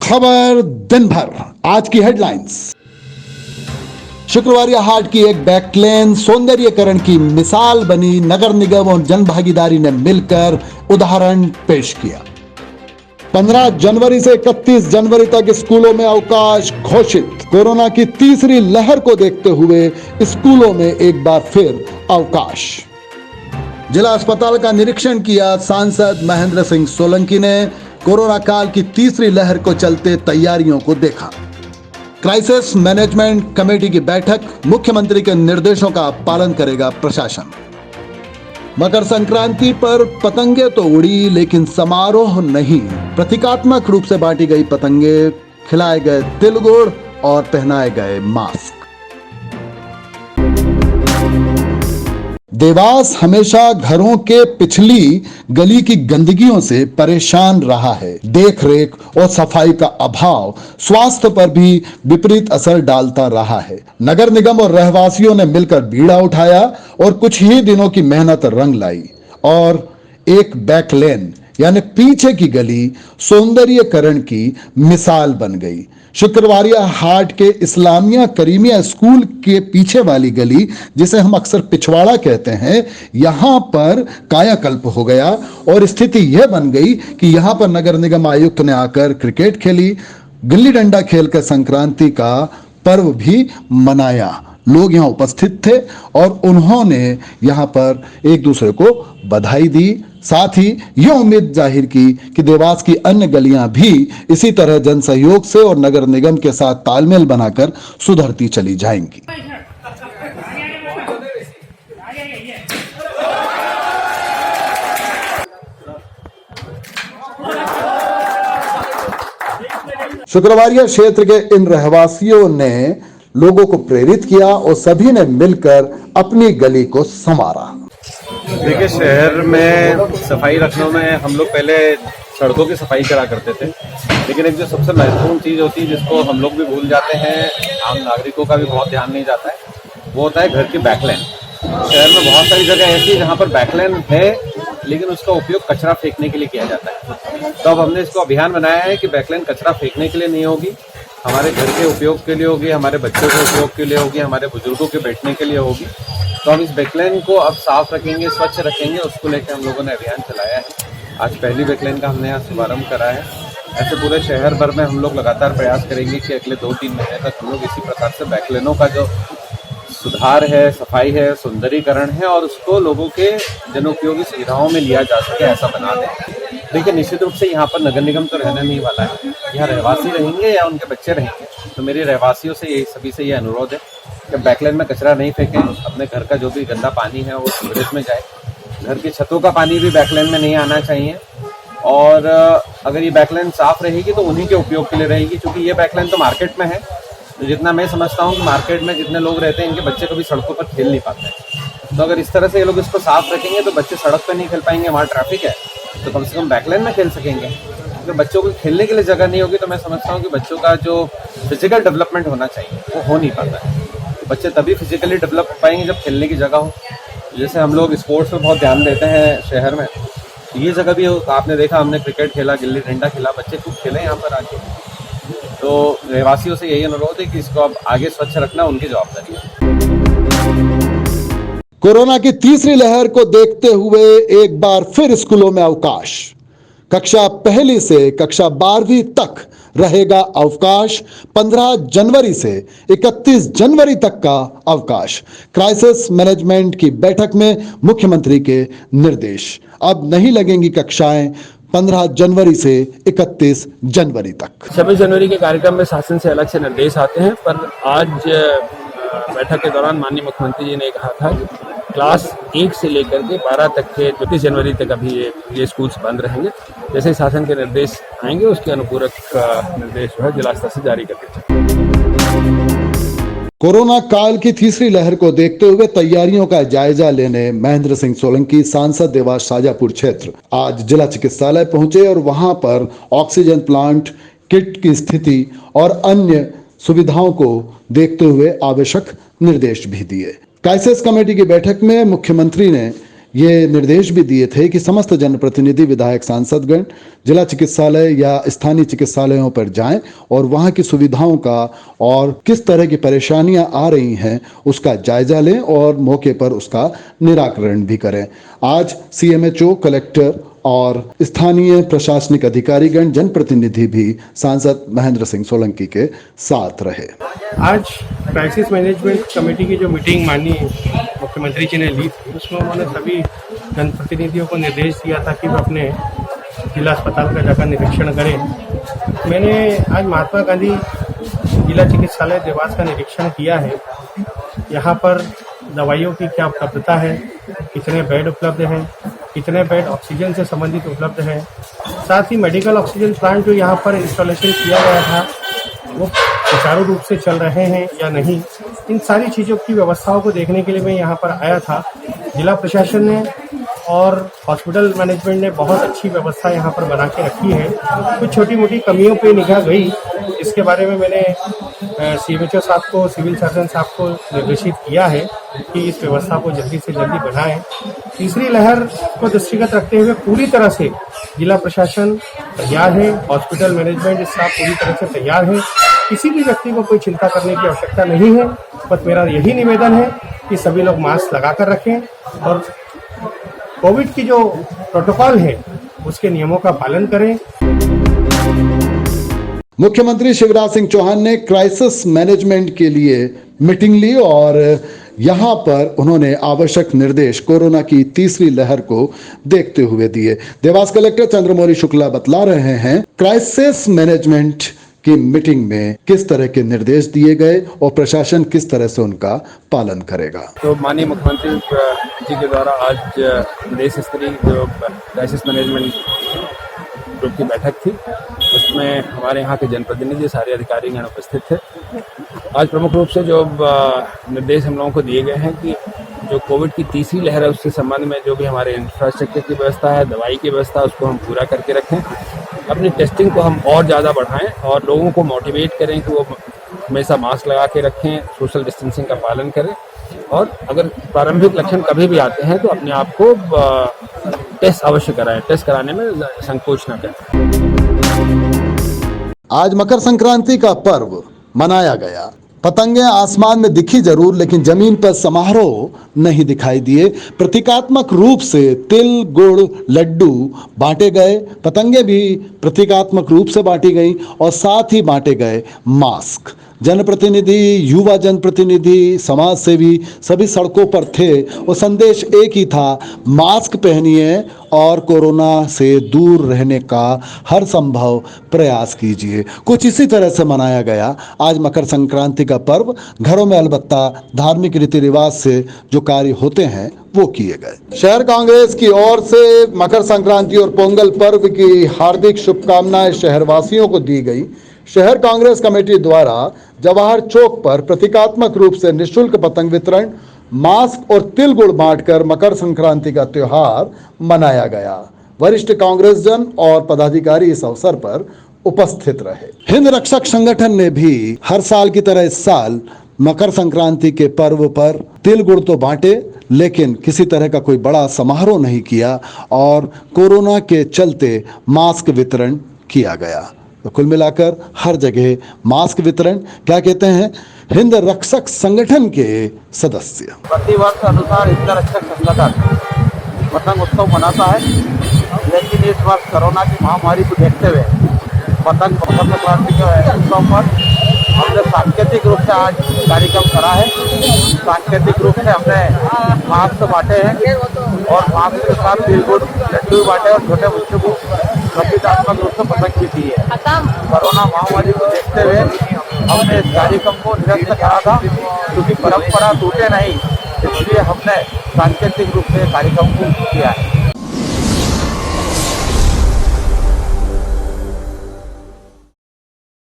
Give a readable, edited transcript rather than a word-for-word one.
खबर दिन भर आज की हेडलाइंस। शुक्रवार हाट की एक बैकलेन सौंदर्यीकरण की मिसाल बनी। नगर निगम और जन भागीदारी ने मिलकर उदाहरण पेश किया। 15 जनवरी से 31 जनवरी तक स्कूलों में अवकाश घोषित। कोरोना की तीसरी लहर को देखते हुए स्कूलों में एक बार फिर अवकाश। जिला अस्पताल का निरीक्षण किया सांसद महेंद्र सिंह सोलंकी ने। कोरोना काल की तीसरी लहर को चलते तैयारियों को देखा। क्राइसिस मैनेजमेंट कमेटी की बैठक, मुख्यमंत्री के निर्देशों का पालन करेगा प्रशासन। मकर संक्रांति पर पतंगे तो उड़ी लेकिन समारोह नहीं। प्रतीकात्मक रूप से बांटी गई पतंगे, खिलाए गए तिल गुड़ और पहनाए गए मास्क। देवास हमेशा घरों के पिछली गली की गंदगियों से परेशान रहा है। देख रेख और सफाई का अभाव स्वास्थ्य पर भी विपरीत असर डालता रहा है। नगर निगम और रहवासियों ने मिलकर बीड़ा उठाया और कुछ ही दिनों की मेहनत रंग लाई और एक बैकलेन यानी पीछे की गली सौंदर्यीकरण की मिसाल बन गई। शुक्रवारिया हाट के इस्लामिया करीमिया स्कूल के पीछे वाली गली, जिसे हम अक्सर पिछवाड़ा कहते हैं, यहां पर कायाकल्प हो गया और स्थिति यह बन गई कि यहां पर नगर निगम आयुक्त ने आकर क्रिकेट खेली, गिल्ली डंडा खेलकर संक्रांति का पर्व भी मनाया। लोग यहां उपस्थित थे और उन्होंने यहां पर एक दूसरे को बधाई दी। साथ ही यह उम्मीद जाहिर की कि देवास की अन्य गलियां भी इसी तरह जन सहयोग से और नगर निगम के साथ तालमेल बनाकर सुधरती चली जाएंगी। शुक्रवारिया क्षेत्र के इन रहवासियों ने लोगों को प्रेरित किया और सभी ने मिलकर अपनी गली को संवारा। देखिए, शहर में सफाई रखने में हम लोग पहले सड़कों की सफाई करा करते थे, लेकिन एक जो सबसे महत्वपूर्ण चीज़ होती है जिसको हम लोग भी भूल जाते हैं, आम नागरिकों का भी बहुत ध्यान नहीं जाता है, वो होता है घर की बैकलेन। शहर में बहुत सारी जगह ऐसी है जहाँ पर बैकलेन है लेकिन उसका उपयोग कचरा फेंकने के लिए किया जाता है। तो अब हमने इसको अभियान बनाया है कि बैकलेन कचरा फेंकने के लिए नहीं होगी, हमारे घर के उपयोग के लिए होगी, हमारे बच्चों के उपयोग के लिए होगी, हमारे बुजुर्गों के बैठने के लिए होगी। तो हम इस बैकलेन को अब साफ रखेंगे, स्वच्छ रखेंगे, उसको लेकर हम लोगों ने अभियान चलाया है। आज पहली बैकलेन का हमने यहाँ शुभारंभ करा है। ऐसे पूरे शहर भर में हम लोग लगातार प्रयास करेंगे कि अगले 2-3 महीने तक हम लोग इसी प्रकार से बैकलेनों का जो सुधार है, सफाई है, सुंदरीकरण है और उसको लोगों के जनोपयोगी सुविधाओं में लिया जा सके, ऐसा बना दें। देखिए, निश्चित रूप से यहाँ पर नगर निगम तो रहने नहीं वाला है, यहाँ रहवासी रहेंगे या उनके बच्चे रहेंगे। तो मेरे रहवासियों से यही, सभी से ये अनुरोध है कि बैकलेन में कचरा नहीं फेंकें, अपने घर का जो भी गंदा पानी है वो सीवरेज में जाए। घर की छतों का पानी भी बैकलेन में नहीं आना चाहिए और अगर ये बैकलेन साफ रहेगी तो उन्हीं के उपयोग के लिए रहेगी, क्योंकि ये बैकलेन तो मार्केट में है। तो जितना मैं समझता हूँ कि मार्केट में जितने लोग रहते हैं, इनके बच्चे कभी सड़कों पर खेल नहीं पाते हैं। तो अगर इस तरह से ये लोग इसको साफ रखेंगे तो बच्चे सड़क पर नहीं खेल पाएंगे, वहाँ ट्रैफिक है, तो कम से कम बैकलेन में खेल सकेंगे। अगर बच्चों को खेलने के लिए जगह नहीं होगी तो मैं समझता हूँ कि बच्चों का जो फिजिकल डेवलपमेंट होना चाहिए वो हो नहीं पाता है। बच्चे तभी फिजिकली डेवलप हो पाएंगे जब खेलने की जगह हो। जैसे हम लोग स्पोर्ट्स पे बहुत ध्यान देते हैं शहर में, ये जगह भी आपने देखा, हमने क्रिकेट खेला, गिल्ली डंडा खेला, बच्चे खूब खेले यहाँ पर आके। तो रहवासियों से यही अनुरोध है कि इसको अब आगे स्वच्छ रखना उनकी जवाबदारी है। कोरोना की तीसरी लहर को देखते हुए एक बार फिर स्कूलों में अवकाश। कक्षा पहली से कक्षा 12वीं तक रहेगा अवकाश। 15 जनवरी से 31 जनवरी तक का अवकाश। क्राइसिस मैनेजमेंट की बैठक में मुख्यमंत्री के निर्देश। अब नहीं लगेंगी कक्षाएं 15 जनवरी से 31 जनवरी तक। 26 जनवरी के कार्यक्रम में शासन से अलग से निर्देश आते हैं, पर आज बैठक के दौरान माननीय मुख्यमंत्री जी ने कहा था कि क्लास 1 से लेकर के 12 तक के 31 जनवरी तक अभी ये स्कूल्स बंद रहेंगे। जैसे शासन के निर्देश आएंगे उसके अनुपूरक निर्देश जो है जिला स्तर से जारी करके। कोरोना काल की तीसरी लहर को देखते हुए तैयारियों का जायजा लेने महेंद्र सिंह सोलंकी सांसद देवास शाजापुर क्षेत्र आज जिला चिकित्सालय पहुंचे और वहां पर ऑक्सीजन प्लांट, किट की स्थिति और अन्य सुविधाओं को देखते हुए आवश्यक निर्देश भी दिए। क्राइसिस कमेटी की बैठक में मुख्यमंत्री ने ये निर्देश भी दिए थे कि समस्त जनप्रतिनिधि, विधायक, सांसदगण जिला चिकित्सालय या स्थानीय चिकित्सालयों पर जाएं और वहां की सुविधाओं का और किस तरह की परेशानियां आ रही हैं उसका जायजा लें और मौके पर उसका निराकरण भी करें। आज सीएमएचओ, कलेक्टर और स्थानीय प्रशासनिक अधिकारीगण, जनप्रतिनिधि भी सांसद महेंद्र सिंह सोलंकी के साथ रहे। आज क्राइसिस मैनेजमेंट कमेटी की जो मीटिंग माननीय मुख्यमंत्री जी ने ली थी, उसमें उन्होंने सभी जनप्रतिनिधियों को निर्देश दिया था कि वो अपने जिला अस्पताल का जाकर निरीक्षण करें। मैंने आज महात्मा गांधी जिला चिकित्सालय देवास का निरीक्षण किया है। यहाँ पर दवाइयों की क्या उपलब्धता है, कितने बेड उपलब्ध हैं, कितने बेड ऑक्सीजन से संबंधित उपलब्ध है, साथ ही मेडिकल ऑक्सीजन प्लांट जो यहाँ पर इंस्टॉलेशन किया गया था वो सुचारू रूप से चल रहे हैं या नहीं, इन सारी चीज़ों की व्यवस्थाओं को देखने के लिए मैं यहाँ पर आया था। जिला प्रशासन ने और हॉस्पिटल मैनेजमेंट ने बहुत अच्छी व्यवस्था यहाँ पर बना के रखी है। कुछ छोटी मोटी कमियों पे निगाह गई, इसके बारे में मैंने सीएमएचओ साहब को, सिविल सर्जन साहब को निर्देशित किया है कि इस व्यवस्था को जल्दी से जल्दी बढ़ाएं। तीसरी लहर को दृष्टिगत रखते हुए पूरी तरह से जिला प्रशासन तैयार है, हॉस्पिटल मैनेजमेंट स्टाफ पूरी तरह से तैयार है। किसी भी व्यक्ति को कोई चिंता करने की आवश्यकता नहीं है। बस मेरा यही निवेदन है कि सभी लोग मास्क लगा कर रखें और कोविड की जो प्रोटोकॉल है उसके नियमों का पालन करें। मुख्यमंत्री शिवराज सिंह चौहान ने क्राइसिस मैनेजमेंट के लिए मीटिंग ली और यहां पर उन्होंने आवश्यक निर्देश कोरोना की तीसरी लहर को देखते हुए दिए। देवास कलेक्टर चंद्रमौली शुक्ला बतला रहे हैं क्राइसिस मैनेजमेंट की मीटिंग में किस तरह के निर्देश दिए गए और प्रशासन किस तरह से उनका पालन करेगा। तो माननीय मुख्यमंत्री जी के द्वारा आज प्रदेश स्तरीय जो क्राइसिस मैनेजमेंट ग्रुप की बैठक थी, उसमें हमारे यहाँ के जनप्रतिनिधि, सारे अधिकारीगण उपस्थित थे। आज प्रमुख रूप से जो निर्देश हम लोगों को दिए गए हैं कि जो कोविड की तीसरी लहर है उसके संबंध में जो भी हमारे इंफ्रास्ट्रक्चर की व्यवस्था है, दवाई की व्यवस्था, उसको हम पूरा करके रखें। अपनी टेस्टिंग को हम और ज़्यादा बढ़ाएं और लोगों को मोटिवेट करें कि वो हमेशा मास्क लगा के रखें, सोशल डिस्टेंसिंग का पालन करें और अगर प्रारंभिक लक्षण कभी भी आते हैं तो अपने आप को टेस्ट अवश्य कराएं। टेस्ट कराने में संकोच न करें। आज मकर संक्रांति का पर्व मनाया गया। पतंगे आसमान में दिखी जरूर, लेकिन जमीन पर समारोह नहीं दिखाई दिए। प्रतीकात्मक रूप से तिल, गुड़, लड्डू बांटे गए। पतंगे भी प्रतीकात्मक रूप से बांटी गई और साथ ही बांटे गए मास्क। जनप्रतिनिधि, युवा जनप्रतिनिधि, समाज सेवी सभी सड़कों पर थे और संदेश एक ही था, मास्क पहनिए और कोरोना से दूर रहने का हर संभव प्रयास कीजिए। कुछ इसी तरह से मनाया गया आज मकर संक्रांति का पर्व। घरों में अलबत्ता धार्मिक रीति रिवाज से जो कार्य होते हैं वो किए गए। शहर कांग्रेस की ओर से मकर संक्रांति और पोंगल पर्व की हार्दिक शुभकामनाएं शहरवासियों को दी गई। शहर कांग्रेस कमेटी द्वारा जवाहर चौक पर प्रतीकात्मक रूप से निःशुल्क पतंग वितरण, मास्क और तिल गुड़ बांटकर मकर संक्रांति का त्योहार मनाया गया। वरिष्ठ कांग्रेस जन और पदाधिकारी इस अवसर पर उपस्थित रहे। हिंद रक्षक संगठन ने भी हर साल की तरह इस साल मकर संक्रांति के पर्व पर तिल गुड़ तो बांटे, लेकिन किसी तरह का कोई बड़ा समारोह नहीं किया और कोरोना के चलते मास्क वितरण किया गया। तो कुल मिलाकर हर जगह मास्क वितरण। क्या कहते हैं हिंद रक्षक संगठन के सदस्य। प्रतिवर्ष अनुसार हिंद रक्षक संगठन पतंग उत्सव मनाता है, लेकिन इस वर्ष कोरोना की महामारी को देखते हुए पतंग मकर संक्रांति के उत्सव पर हमने सांकेतिक रूप से आज कार्यक्रम करा है। सांकेतिक रूप से हमने मास्क बांटे हैं और मास्क के साथ तिल गुड़ लड्डू बांटे और छोटे बच्चों को प्रतीकात्मक रूप से पतंग भी दी है। कोरोना महामारी को देखते हुए हमने इस कार्यक्रम को निरस्त करा था, क्योंकि परंपरा टूटे नहीं, इसलिए हमने सांकेतिक रूप से कार्यक्रम को किया है।